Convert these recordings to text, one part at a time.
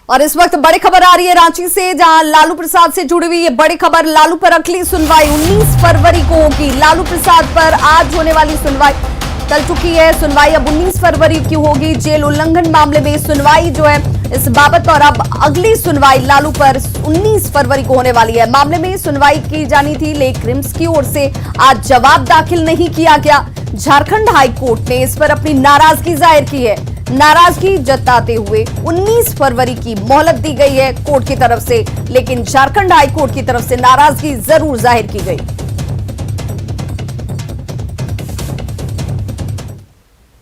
और इस वक्त बड़ी खबर आ रही है रांची से, जहां लालू प्रसाद से जुड़ी हुई ये बड़ी खबर। लालू पर अगली सुनवाई 19 फरवरी को होगी। लालू प्रसाद पर आज होने वाली सुनवाई चल चुकी है। सुनवाई अब 19 फरवरी की होगी। जेल उल्लंघन मामले में सुनवाई जो है इस बाबत, और अब अगली सुनवाई लालू पर 19 फरवरी को होने वाली है। मामले में सुनवाई की जानी थी, लेकिन रिम्स की ओर से आज जवाब दाखिल नहीं किया गया। झारखंड हाईकोर्ट ने इस पर अपनी नाराजगी जाहिर की है। नाराजगी जताते हुए 19 फरवरी की मोहलत दी गई है कोर्ट की तरफ से, लेकिन झारखंड हाईकोर्ट की तरफ से नाराजगी जरूर जाहिर की गई।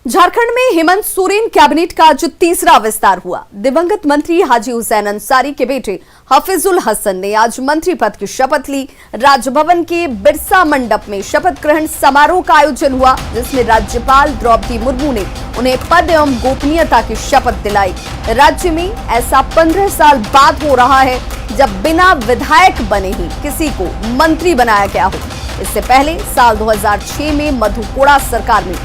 झारखंड में हेमंत सोरेन कैबिनेट का जो तीसरा विस्तार हुआ। दिवंगत मंत्री हाजी हुसैन अंसारी के बेटे हफीजुल हसन ने आज मंत्री पद की शपथ ली। राजभवन के बिरसा मंडप में शपथ ग्रहण समारोह का आयोजन हुआ, जिसमें राज्यपाल द्रौपदी मुर्मू ने उन्हें पद एवं गोपनीयता की शपथ दिलाई। राज्य में ऐसा 15 साल बाद हो रहा है जब बिना विधायक बने ही किसी को मंत्री बनाया गया हो। इससे पहले साल 2006 में मधु कोड़ा सरकार में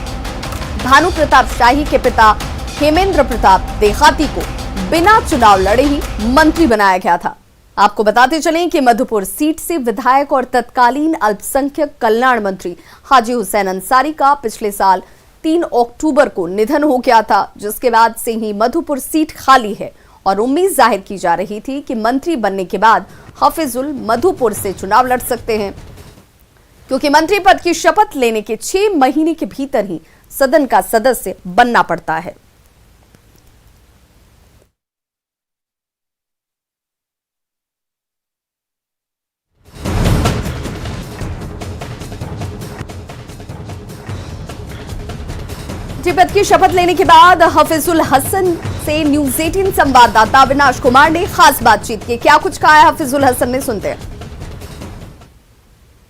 भानु प्रताप शाही के पिता हेमेंद्र प्रताप देहाती को बिना चुनाव लड़े ही मंत्री बनाया गया था। आपको बताते चलें कि मधुपुर सीट से विधायक और तत्कालीन अल्पसंख्यक कल्याण मंत्री हाजी हुसैन अंसारी का पिछले साल 3 अक्टूबर को निधन हो गया था, जिसके बाद से ही मधुपुर सीट खाली है और उम्मीद जाहिर की जा रही थी कि मंत्री बनने के बाद हफीजुल मधुपुर से चुनाव लड़ सकते हैं, क्योंकि मंत्री पद की शपथ लेने के 6 महीने के भीतर ही सदन का सदस्य बनना पड़ता है। पद की शपथ लेने के बाद हफीजुल हसन से न्यूज 18 संवाददाता अविनाश कुमार ने खास बातचीत की। क्या कुछ कहा है हफीजुल हसन ने, सुनते हैं।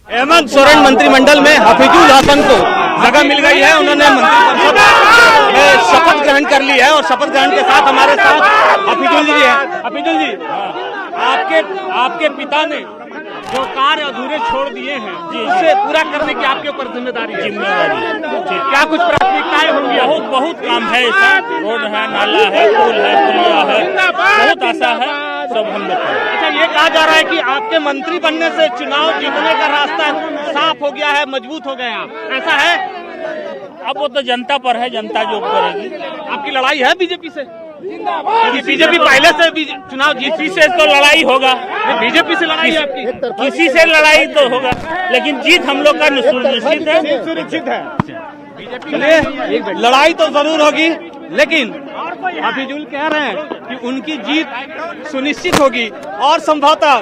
हेमंत सोरेन मंत्रिमंडल में हफीजुल हसन को जगह मिल गई है। उन्होंने मंत्रिपरिषद में शपथ ग्रहण कर ली है और शपथ ग्रहण के साथ हमारे साथ हफीजुल जी है। हफीजुल जी, आपके पिता ने जो कार्य अधूरे छोड़ दिए हैं, उसे पूरा करने की आपके ऊपर जिम्मेदारी क्या कुछ प्राथमिकताएं होंगी? बहुत काम है, ऐसा रोड है, नाला है, पुल है, पुलिया है, बहुत आशा है, सब हम लोग। अच्छा, ये कहा जा रहा है कि आपके मंत्री बनने से चुनाव जीतने का रास्ता साफ हो गया है, मजबूत हो गए आप, ऐसा है? अब वो तो जनता पर है, जनता जो करेगी। आपकी लड़ाई है बीजेपी से? बीजेपी पहले से भी चुनाव किसी से तो लड़ाई होगा, बीजेपी से लड़ाई है आपकी? किसी से लड़ाई तो होगा, लेकिन जीत हम लोग का सुनिश्चित है। चलिए, लड़ाई तो जरूर होगी, लेकिन हफीजुल कह रहे हैं कि उनकी जीत सुनिश्चित होगी और संभवतः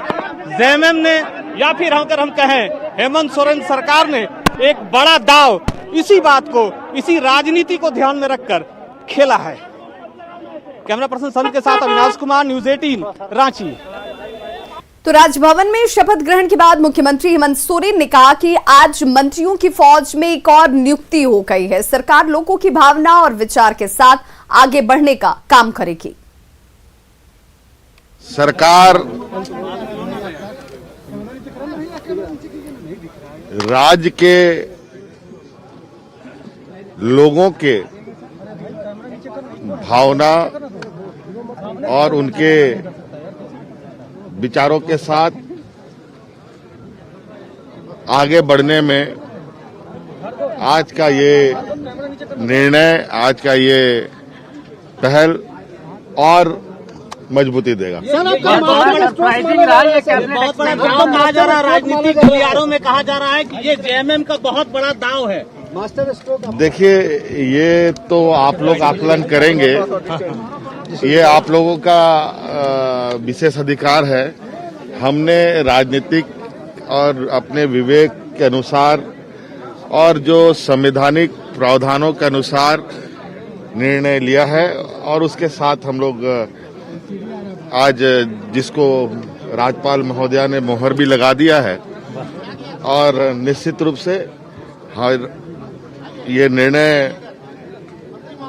जेएमएम ने, या फिर अगर हम कहें हेमंत सोरेन सरकार ने एक बड़ा दाव इसी बात को, इसी राजनीति को ध्यान में रखकर खेला है। कैमरा पर्सन संत के साथ अविनाश कुमार, न्यूज 18 रांची। तो राजभवन में शपथ ग्रहण के बाद मुख्यमंत्री हेमंत सोरेन ने कहा कि आज मंत्रियों की फौज में एक और नियुक्ति हो गई है। सरकार लोगों की भावना और विचार के साथ आगे बढ़ने का काम करेगी। सरकार राज्य के लोगों के भावना और उनके विचारों के साथ आगे बढ़ने में आज का ये निर्णय, आज का ये पहल और मजबूती देगा। कहा जा रहा है, राजनीतिक गलियारों में कहा जा रहा है कि ये जेएमएम का बहुत बड़ा दाव है। देखिए, ये तो आप लोग आकलन करेंगे, ये आप लोगों का विशेष अधिकार है। हमने राजनीतिक और अपने विवेक के अनुसार और जो संवैधानिक प्रावधानों के अनुसार निर्णय लिया है, और उसके साथ हम लोग आज जिसको राज्यपाल महोदया ने मोहर भी लगा दिया है, और निश्चित रूप से हर ये निर्णय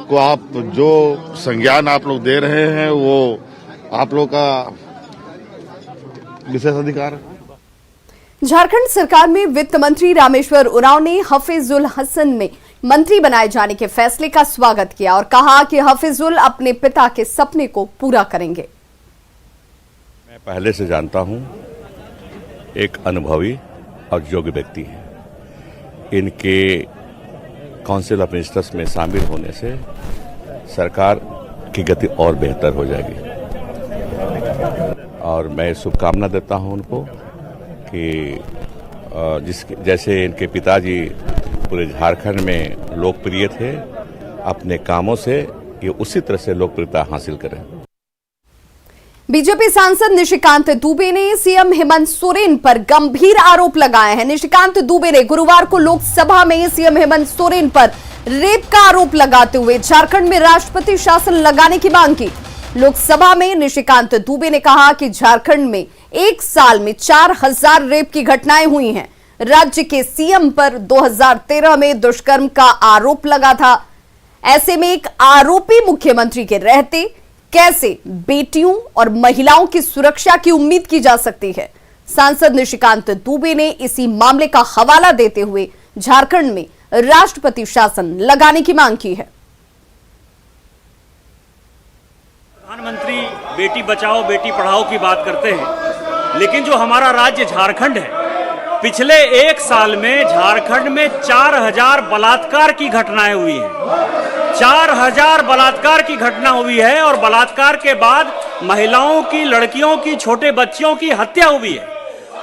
को आप जो संज्ञान आप लोग दे रहे हैं, वो आप लोग का विशेष अधिकार है। झारखंड सरकार में वित्त मंत्री रामेश्वर उरांव ने हफीजुल हसन में मंत्री बनाए जाने के फैसले का स्वागत किया और कहा कि हफीजुल अपने पिता के सपने को पूरा करेंगे। मैं पहले से जानता हूं, एक अनुभवी और योग्य व्यक्ति हैं। इनके काउंसिल ऑफ मिनिस्टर्स में शामिल होने से सरकार की गति और बेहतर हो जाएगी और मैं शुभकामना देता हूं उनको कि जैसे इनके पिताजी पूरे झारखंड में लोकप्रिय थे, अपने कामों से ये उसी तरह से लोकप्रियता हासिल करें। बीजेपी सांसद निशिकांत दुबे ने सीएम हेमंत सोरेन पर गंभीर आरोप लगाए हैं। निशिकांत दुबे ने गुरुवार को लोकसभा में सीएम हेमंत सोरेन पर रेप का आरोप लगाते हुए झारखंड में राष्ट्रपति शासन लगाने की मांग की। लोकसभा में निशिकांत दुबे ने कहा कि झारखंड में एक साल में 4000 रेप की घटनाएं हुई हैं। राज्य के सीएम पर 2013 में दुष्कर्म का आरोप लगा था। ऐसे में एक आरोपी मुख्यमंत्री के रहते कैसे बेटियों और महिलाओं की सुरक्षा की उम्मीद की जा सकती है। सांसद निशिकांत दुबे ने इसी मामले का हवाला देते हुए झारखंड में राष्ट्रपति शासन लगाने की मांग की है। प्रधानमंत्री बेटी बचाओ बेटी पढ़ाओ की बात करते हैं, लेकिन जो हमारा राज्य झारखंड है, पिछले एक साल में झारखंड में 4000 बलात्कार की घटनाएं हुई हैं। 4000 बलात्कार की घटना हुई है और बलात्कार के बाद महिलाओं की, लड़कियों की, छोटे बच्चियों की हत्या हुई है।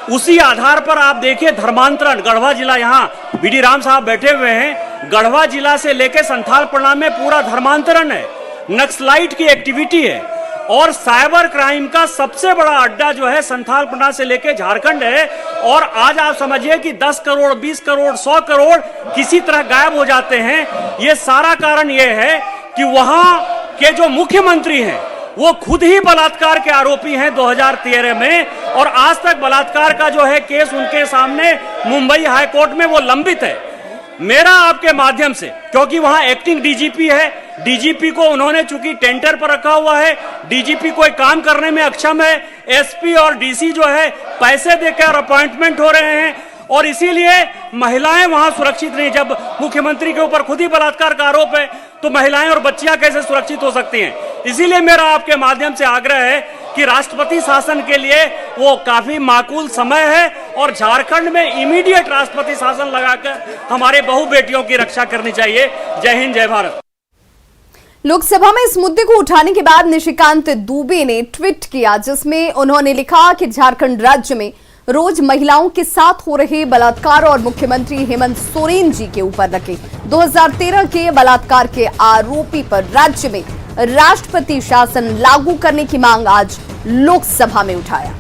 उसी आधार पर आप देखिए धर्मांतरण, गढ़वा जिला, यहाँ बीडी राम साहब बैठे हुए हैं, गढ़वा जिला से लेकर संथालपना में पूरा धर्मांतरण है, नक्सलाइट की एक्टिविटी है और साइबर क्राइम का सबसे बड़ा अड्डा जो है संथालपना से लेकर झारखंड है। और आज आप समझिए कि 10 करोड़, 20 करोड़, 100 करोड़ किसी तरह गायब हो जाते हैं। ये सारा कारण ये है कि वहां के जो मुख्यमंत्री हैं वो खुद ही बलात्कार के आरोपी हैं 2013 में, और आज तक बलात्कार का जो है केस उनके सामने मुंबई हाई कोर्ट में वो लंबित है। मेरा आपके माध्यम से, क्योंकि वहां एक्टिंग डीजीपी है, डीजीपी को उन्होंने चूंकि टेंडर पर रखा हुआ है, डीजीपी कोई काम करने में अक्षम है, एसपी और डीसी जो है पैसे देकर अपॉइंटमेंट हो रहे हैं और इसीलिए महिलाएं वहां सुरक्षित नहीं। जब मुख्यमंत्री के ऊपर खुद ही बलात्कार का आरोप है तो महिलाएं और बच्चियां कैसे सुरक्षित हो सकती हैं। इसीलिए मेरा आपके माध्यम से आग्रह है कि राष्ट्रपति शासन के लिए वो काफी माकूल समय है और झारखंड में इमीडिएट राष्ट्रपति शासन लगाकर हमारे बहु बेटियों की रक्षा करनी चाहिए। जय हिंद, जय भारत। लोकसभा में इस मुद्दे को उठाने के बाद निशिकांत दुबे ने ट्वीट किया, जिसमें उन्होंने लिखा कि झारखंड राज्य में रोज महिलाओं के साथ हो रहे बलात्कार और मुख्यमंत्री हेमंत सोरेन जी के ऊपर रखे 2013 के बलात्कार के आरोपी पर राज्य में राष्ट्रपति शासन लागू करने की मांग आज लोकसभा में उठाया।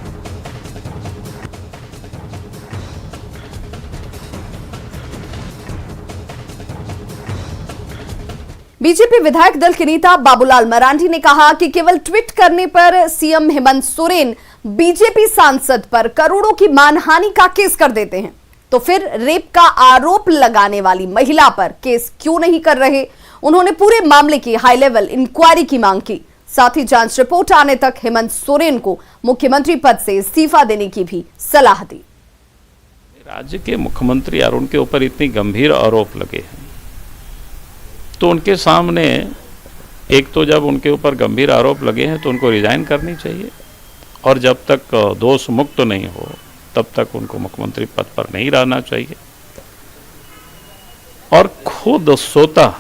बीजेपी विधायक दल के नेता बाबूलाल मरांडी ने कहा कि केवल ट्वीट करने पर सीएम हेमंत सोरेन बीजेपी सांसद पर करोड़ों की मानहानि का केस कर देते हैं, तो फिर रेप का आरोप लगाने वाली महिला पर केस क्यों नहीं कर रहे। उन्होंने पूरे मामले की हाई लेवल इंक्वायरी की मांग की। साथ ही जांच रिपोर्ट आने तक हेमंत सोरेन को मुख्यमंत्री पद से इस्तीफा देने की भी सलाह दी। राज्य के मुख्यमंत्री और उनके ऊपर इतनी गंभीर आरोप लगे हैं तो उनके सामने एक तो जब उनके ऊपर गंभीर आरोप लगे हैं तो उनको रिजाइन करनी चाहिए और जब तक दोष मुक्त नहीं हो तब तक उनको मुख्यमंत्री पद पर नहीं रहना चाहिए और खुद स्वतः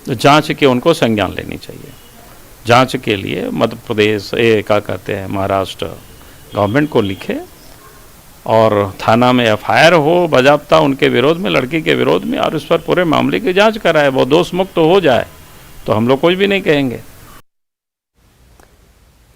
जांच के उनको संज्ञान लेनी चाहिए। जांच के लिए मध्य प्रदेश क्या कहते हैं महाराष्ट्र गवर्नमेंट को लिखे और थाना में एफआईआर हो बाजाबता उनके विरोध में, लड़की के विरोध में, और उस पर पूरे मामले की जांच कराए, वो दोष मुक्त हो जाए तो हम लोग कुछ भी नहीं कहेंगे।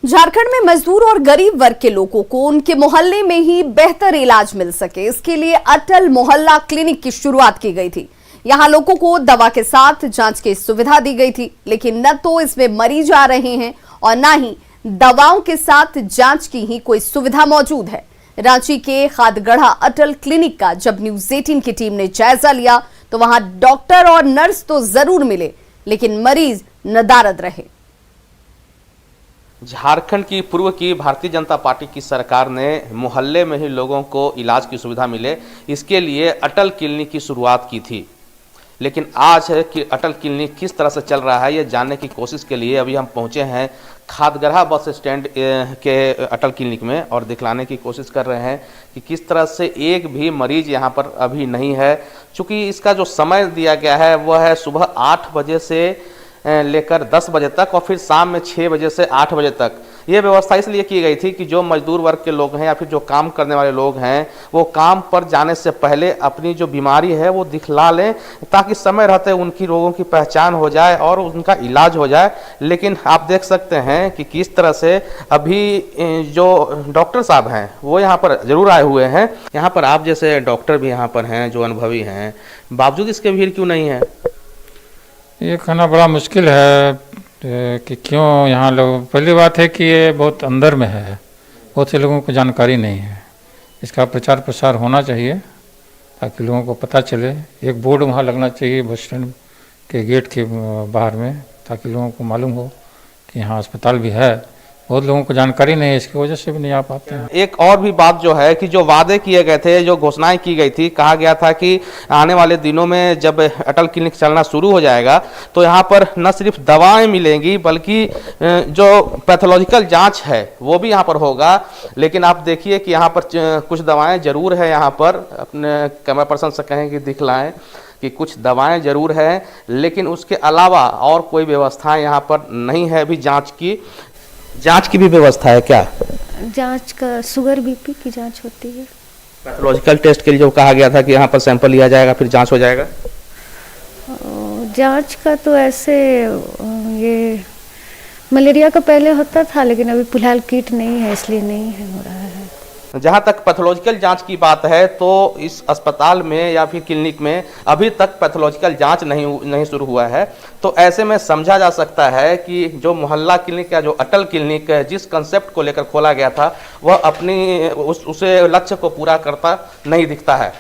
झारखंड में मजदूर और गरीब वर्ग के लोगों को उनके मोहल्ले में ही बेहतर इलाज मिल सके, इसके लिए अटल मोहल्ला क्लिनिक की शुरुआत की गई थी। यहां लोगों को दवा के साथ जांच की सुविधा दी गई थी, लेकिन न तो इसमें मरीज आ रहे हैं और न ही दवाओं के साथ जांच की ही कोई सुविधा मौजूद है। रांची के खादगढ़ा अटल क्लिनिक का जब न्यूज 18 की टीम ने जायजा लिया तो वहां डॉक्टर और नर्स तो जरूर मिले, लेकिन मरीज नदारद रहे। झारखंड की पूर्व की भारतीय जनता पार्टी की सरकार ने मोहल्ले में ही लोगों को इलाज की सुविधा मिले, इसके लिए अटल क्लिनिक की शुरुआत की थी। लेकिन आज है कि अटल क्लिनिक किस तरह से चल रहा है ये जानने की कोशिश के लिए अभी हम पहुंचे हैं खादगरहा बस स्टैंड के अटल क्लिनिक में और दिखलाने की कोशिश कर रहे हैं कि किस तरह से एक भी मरीज यहाँ पर अभी नहीं है। चूँकि इसका जो समय दिया गया है वह है सुबह 8 बजे से लेकर 10 बजे तक और फिर शाम में 6 बजे से 8 बजे तक। ये व्यवस्था इसलिए की गई थी कि जो मजदूर वर्ग के लोग हैं या फिर जो काम करने वाले लोग हैं वो काम पर जाने से पहले अपनी जो बीमारी है वो दिखला लें, ताकि समय रहते उनकी रोगों की पहचान हो जाए और उनका इलाज हो जाए। लेकिन आप देख सकते हैं कि किस तरह से अभी जो डॉक्टर साहब हैं वो यहाँ पर जरूर आए हुए हैं। यहाँ पर आप जैसे डॉक्टर भी यहाँ पर हैं जो अनुभवी हैं, बावजूद इसके भीड़ क्यों नहीं है? ये कहना बड़ा मुश्किल है कि क्यों यहाँ लोग। पहली बात है कि ये बहुत अंदर में है, बहुत से लोगों को जानकारी नहीं है। इसका प्रचार प्रसार होना चाहिए ताकि लोगों को पता चले। एक बोर्ड वहाँ लगना चाहिए बस स्टैंड के गेट के बाहर में, ताकि लोगों को मालूम हो कि यहाँ अस्पताल भी है। बहुत लोगों को जानकारी नहीं है, इसकी वजह से भी नहीं आ पाते हैं। एक और भी बात जो है कि जो वादे किए गए थे, जो घोषणाएं की गई थी, कहा गया था कि आने वाले दिनों में जब अटल क्लिनिक चलना शुरू हो जाएगा तो यहाँ पर न सिर्फ दवाएं मिलेंगी बल्कि जो पैथोलॉजिकल जांच है वो भी यहाँ पर होगा। लेकिन आप देखिए कि यहाँ पर कुछ दवाएं जरूर है, यहाँ पर अपने कैमरा पर्सन से कहें कि दिखलाएं कि कुछ दवाएं जरूर है, लेकिन उसके अलावा और कोई व्यवस्था यहाँ पर नहीं है। अभी जांच की भी व्यवस्था है क्या? जांच का शुगर बीपी की जांच होती है। पैथोलॉजिकल टेस्ट के लिए जो कहा गया था कि यहाँ पर सैंपल लिया जाएगा फिर जांच हो जाएगा। जांच का तो ऐसे ये मलेरिया का पहले होता था, लेकिन अभी फिलहाल किट नहीं है इसलिए नहीं है हो रहा है। जहां तक पैथोलॉजिकल जांच की बात है तो इस अस्पताल में या फिर क्लिनिक में अभी तक पैथोलॉजिकल जांच नहीं शुरू हुआ है। तो ऐसे में समझा जा सकता है कि जो मोहल्ला क्लिनिक या जो अटल क्लिनिक जिस कंसेप्ट को लेकर खोला गया था वह अपनी उसे लक्ष्य को पूरा करता नहीं दिखता है।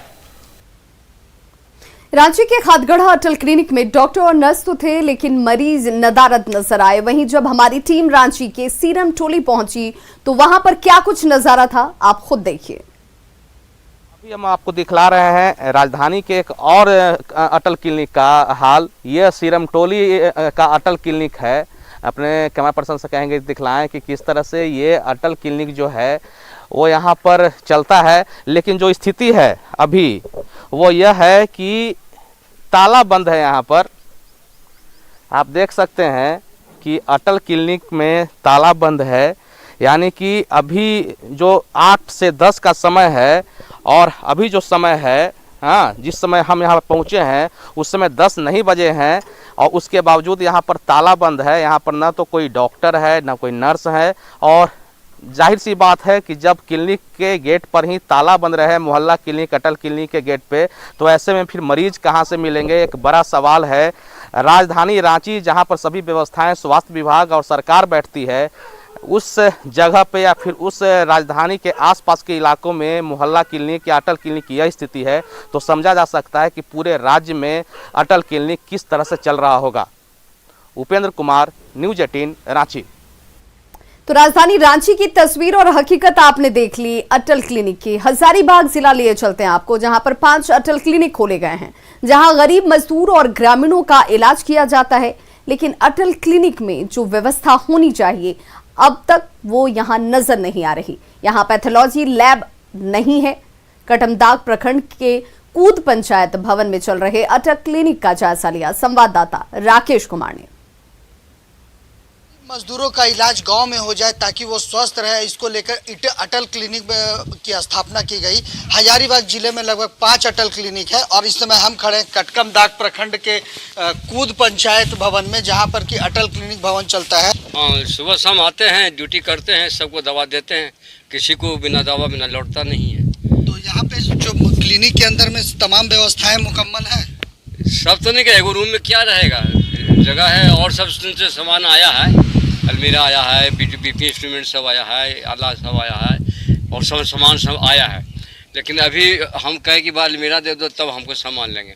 रांची के खादगढ़ा अटल क्लिनिक में डॉक्टर और नर्स तो थे, लेकिन मरीज नदारद नजर आए। वहीं जब हमारी टीम रांची के सीरम टोली पहुंची तो वहां पर क्या कुछ नजारा था, आप खुद देखिए। अभी हम आपको दिखला रहे हैं राजधानी के एक और अटल क्लिनिक का हाल। यह सीरम टोली का अटल क्लिनिक है। अपने कैमरा पर्सन से कहेंगे दिखलाएं कि किस तरह से ये अटल क्लिनिक जो है वो यहाँ पर चलता है। लेकिन जो स्थिति है अभी वो यह है कि ताला बंद है। यहाँ पर आप देख सकते हैं कि अटल क्लिनिक में ताला बंद है, यानी कि अभी जो 8 से 10 का समय है और अभी जो समय है, हाँ, जिस समय हम यहाँ पर पहुँचे हैं उस समय 10 नहीं बजे हैं और उसके बावजूद यहाँ पर ताला बंद है। यहाँ पर ना तो कोई डॉक्टर है ना कोई नर्स है। और जाहिर सी बात है कि जब क्लिनिक के गेट पर ही ताला बंद रहे, मोहल्ला क्लिनिक अटल क्लिनिक के गेट पे, तो ऐसे में फिर मरीज कहाँ से मिलेंगे, एक बड़ा सवाल है। राजधानी रांची जहाँ पर सभी व्यवस्थाएं स्वास्थ्य विभाग और सरकार बैठती है, उस जगह पे या फिर उस राजधानी के आसपास के इलाकों में मोहल्ला क्लिनिक या अटल क्लिनिक की यह स्थिति है, तो समझा जा सकता है कि पूरे राज्य में अटल क्लिनिक किस तरह से चल रहा होगा। उपेंद्र कुमार, न्यूज़ 18 रांची। तो राजधानी रांची की तस्वीर और हकीकत आपने देख ली अटल क्लिनिक की। हजारीबाग जिला लिए चलते हैं आपको, जहां पर 5 अटल क्लिनिक खोले गए हैं, जहां गरीब मजदूर और ग्रामीणों का इलाज किया जाता है। लेकिन अटल क्लिनिक में जो व्यवस्था होनी चाहिए अब तक वो यहां नजर नहीं आ रही। यहां पैथोलॉजी लैब नहीं है। कटमदाग प्रखंड के कूद पंचायत भवन में चल रहे अटल क्लिनिक का जायजा लिया संवाददाता राकेश कुमार ने। मजदूरों का इलाज गांव में हो जाए ताकि वो स्वस्थ रहे, इसको लेकर अटल क्लिनिक की स्थापना की गई। हजारीबाग जिले में लगभग 5 अटल क्लिनिक है और इस समय हम खड़े हैं कटकमदाग प्रखंड के कूद पंचायत भवन में, जहां पर कि अटल क्लिनिक भवन चलता है। सुबह शाम आते हैं, ड्यूटी करते हैं, सबको दवा देते हैं, किसी को बिना दवा बिना लौटता नहीं है। तो यहाँ पे जो क्लिनिक के अंदर में तमाम व्यवस्थाएं मुकम्मल है। सब तो नहीं कहेगा, रूम में क्या रहेगा, जगह है और सब से सामान आया है, अलमीरा आया है, बीपी इंस्ट्रूमेंट सब आया है, आला सब आया है और सब सामान सब आया है। लेकिन अभी हम कहे कि बार अलमीरा दे दो तब हमको सामान लेंगे।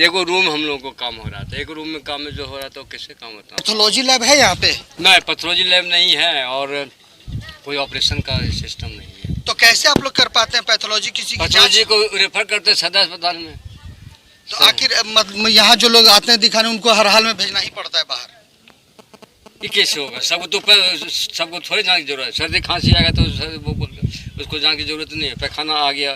एगो रूम हम लोगों को काम हो रहा था, एक रूम में काम में जो हो रहा था कैसे काम होता है। पैथोलॉजी लैब है यहाँ पे? नहीं, पैथोलॉजी लैब नहीं है और कोई ऑपरेशन का सिस्टम नहीं है। तो कैसे आप लोग कर पाते हैं पैथोलॉजी? किसी की पैथोलॉजी को रेफर करते हैं सदर अस्पताल में। तो आखिर यहाँ जो लोग आते हैं दिखाने, उनको हर हाल में भेजना ही पड़ता है बाहर? ये कैसे होगा? सबको थोड़ी जाने की जरूरत है। सर्दी खांसी आ गया तो उसको जाने की जरूरत नहीं है। पैखाना आ गया,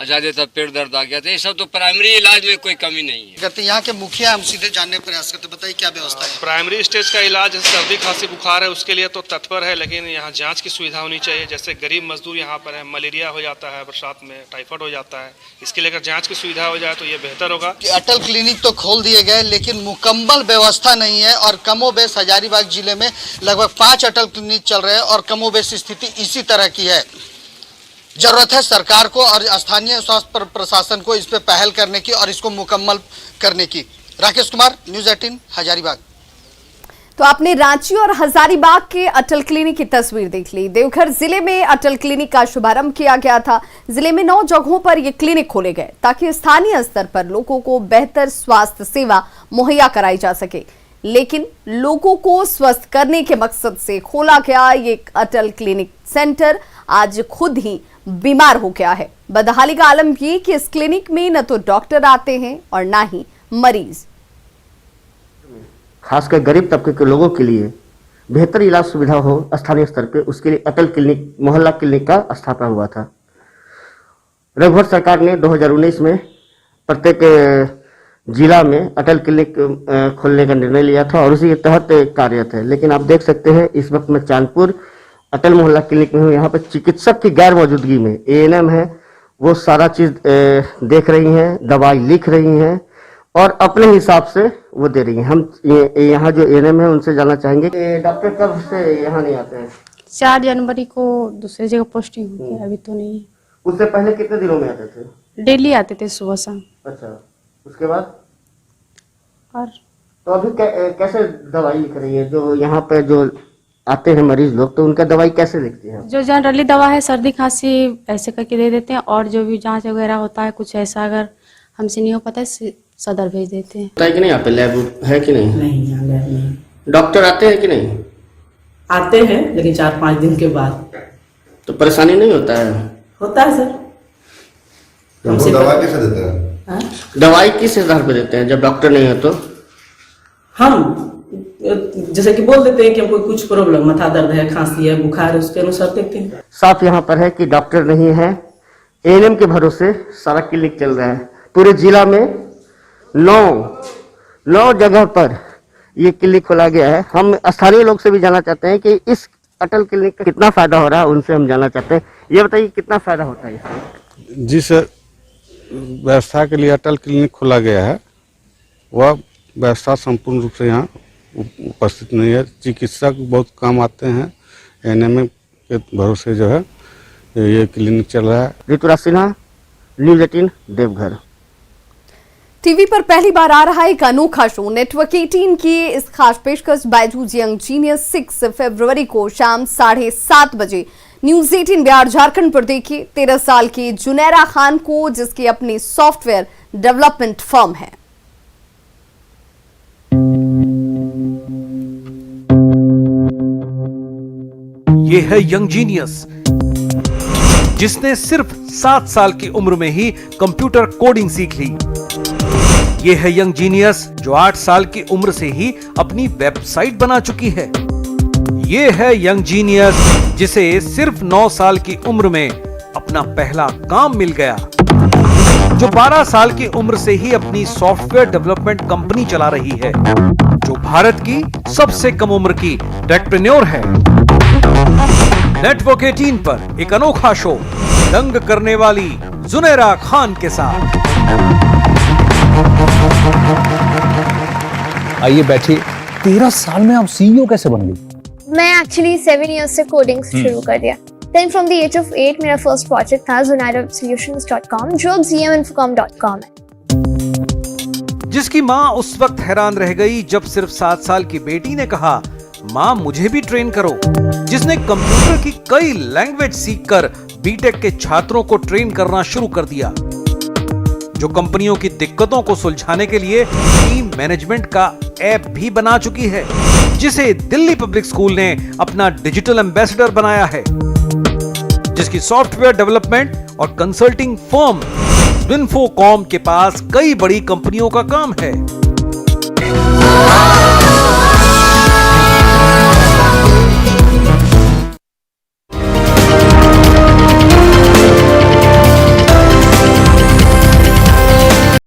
ज़्यादातर पेट दर्द आ गया, तो ये सब तो प्राइमरी इलाज में कोई कमी नहीं है। कहते यहाँ के मुखिया हम सीधे जानने का प्रयास करते, बताइए क्या व्यवस्था है? प्राइमरी स्टेज का इलाज सर्दी खांसी बुखार है उसके लिए तो तत्पर है, लेकिन यहाँ जांच की सुविधा होनी चाहिए। जैसे गरीब मजदूर यहाँ पर है, मलेरिया हो जाता है बरसात में, टाइफाइड हो जाता है, इसके लिए अगर जांच की सुविधा हो जाए तो ये बेहतर होगा। अटल क्लिनिक तो खोल दिए गए लेकिन मुकम्मल व्यवस्था नहीं है और कमोबेश हजारीबाग जिले में लगभग 5 अटल क्लिनिक चल रहे हैं और कमोबेश स्थिति इसी तरह की है। जरूरत है सरकार को और स्थानीय स्वास्थ्य प्रशासन को इस पे पहल करने की और इसको मुकम्मल करने की। राकेश कुमार, न्यूज़ 18 हजारीबाग। तो आपने रांची और हजारीबाग के अटल क्लिनिक की तस्वीर देख ली। देवघर जिले में अटल क्लिनिक का शुभारंभ किया गया था। जिले में 9 जगहों पर ये क्लिनिक खोले गए ताकि स्थानीय स्तर पर लोगों को बेहतर स्वास्थ्य सेवा मुहैया कराई जा सके। लेकिन लोगों को स्वस्थ करने के मकसद से खोला गया ये अटल क्लिनिक सेंटर आज खुद ही बीमार हो गया है। बदहाली का आलम ये कि इस क्लिनिक में न तो डॉक्टर आते हैं और ना ही मरीज। खासकर गरीब तबके के लोगों के लिए बेहतर इलाज सुविधा हो स्थानीय स्तर पे, उसके लिए अटल क्लिनिक मोहल्ला क्लिनिक का स्थापना हुआ था। रघुवर सरकार ने 2019 में प्रत्येक जिला में अटल क्लिनिक खोलने का निर्णय लिया था और उसी के तहत कार्यरत है। लेकिन आप देख सकते हैं इस वक्त मैं चांदपुर अटल मोहल्ला क्लिनिक में हूँ। यहाँ पर चिकित्सक की गैर मौजूदगी में ANM है, वो सारा चीज देख रही हैं, दवाई लिख रही हैं और अपने हिसाब से वो दे रही हैं। हम यहाँ जो ANM है उनसे जानना चाहेंगे डॉक्टर कब से यहाँ नहीं आते हैं? 4 जनवरी को दूसरी जगह पोस्टिंग हुई है, अभी तो नहीं। उससे पहले कितने दिनों में आते थे? डेली आते थे सुबह शाम। अच्छा, उसके बाद और तो अभी कैसे दवाई लिख रही है? जो यहाँ पे जो आते हैं मरीज लोग तो उनका दवाई कैसे लिखती है? जो जनरली दवा है सर्दी खांसी ऐसे करके दे देते हैं और जो भी जांच वगैरह होता है कुछ ऐसा अगर हमसे नहीं हो पाता है सदर भेज देते हैं। होता है कि नहीं? यहाँ पे लैब है कि नहीं? नहीं, यहाँ लैब नहीं। डॉक्टर आते हैं कि नहीं? आते हैं लेकिन 4-5 दिन के बाद। तो परेशानी नहीं होता है? होता है सर। हमसे दवाई कैसे देते हैं? दवाई किस आधार पे देते हैं जब डॉक्टर नहीं है? तो हम जैसे कि बोल देते हैं कि हमको कुछ प्रॉब्लम, माथा दर्द है, खांसी है, बुखार है, उसके अनुसार देखते हैं। साफ यहाँ पर है कि डॉक्टर नहीं है, ANM के भरोसे सारा क्लिनिक चल रहा है। पूरे जिला में 9 जगह पर ये क्लिनिक खोला गया है। हम स्थानीय लोग से भी जानना चाहते हैं कि इस अटल क्लिनिक का कितना फायदा हो रहा है, उनसे हम जानना चाहते हैं। ये बताइए कितना फायदा होता है इससे? जिस व्यवस्था के लिए अटल क्लिनिक खोला गया है वह व्यवस्था संपूर्ण रूप से यहाँ उपस्थित नहीं है। चिकित्सक बहुत कम आते हैं, ANM के भरोसे जो है ये क्लिनिक चल रहा है। ऋतुराज सिन्हा, न्यूज़ 18 देवघर। टीवी पर पहली बार आ रहा एक अनोखा शो। नेटवर्क 18 की इस खास पेशकश बायजूस यंग जीनियस 6 फरवरी को शाम 7:30 बजे न्यूज़ 18 बिहार झारखंड पर देखिए 13 साल के जुनैरा खान को, जिसकी अपनी सॉफ्टवेयर डेवलपमेंट फर्म है। ये है यंग जीनियस, जिसने सिर्फ 7 साल की उम्र में ही कंप्यूटर कोडिंग सीख ली। ये है यंग जीनियस जो 8 साल की उम्र से ही अपनी वेबसाइट बना चुकी है। ये है यंग जीनियस जिसे सिर्फ 9 साल की उम्र में अपना पहला काम मिल गया, जो 12 साल की उम्र से ही अपनी सॉफ्टवेयर डेवलपमेंट कंपनी चला रही है, जो भारत की सबसे कम उम्र की टेकप्रेन्योर है। नेटवर्क 18 पर एक अनोखा शो दंग करने वाली जुनैरा खान के साथ। आइए बैठिए। 13 साल में आप CEO कैसे बन गई? मैं एक्चुअली 7 इयर्स से कोडिंग शुरू कर दिया। Then from the age of 8 मेरा फर्स्ट प्रोजेक्ट था zunairasolutions.com जो gminfocom.com है। जिसकी माँ उस वक्त हैरान रह गई जब सिर्फ 7 साल की बेटी ने कहा, माँ मुझे भी ट्रेन करो। जिसने कंप्यूटर की कई लैंग्वेज सीखकर बीटेक के छात्रों को ट्रेन करना शुरू कर दिया, जो कंपनियों की दिक्कतों को सुलझाने के लिए टीम मैनेजमेंट का ऐप भी बना चुकी है, जिसे दिल्ली पब्लिक स्कूल ने अपना डिजिटल एम्बेसडर बनाया है, जिसकी सॉफ्टवेयर डेवलपमेंट और कंसल्टिंग फर्म विनफोकॉम के पास कई बड़ी कंपनियों का काम है।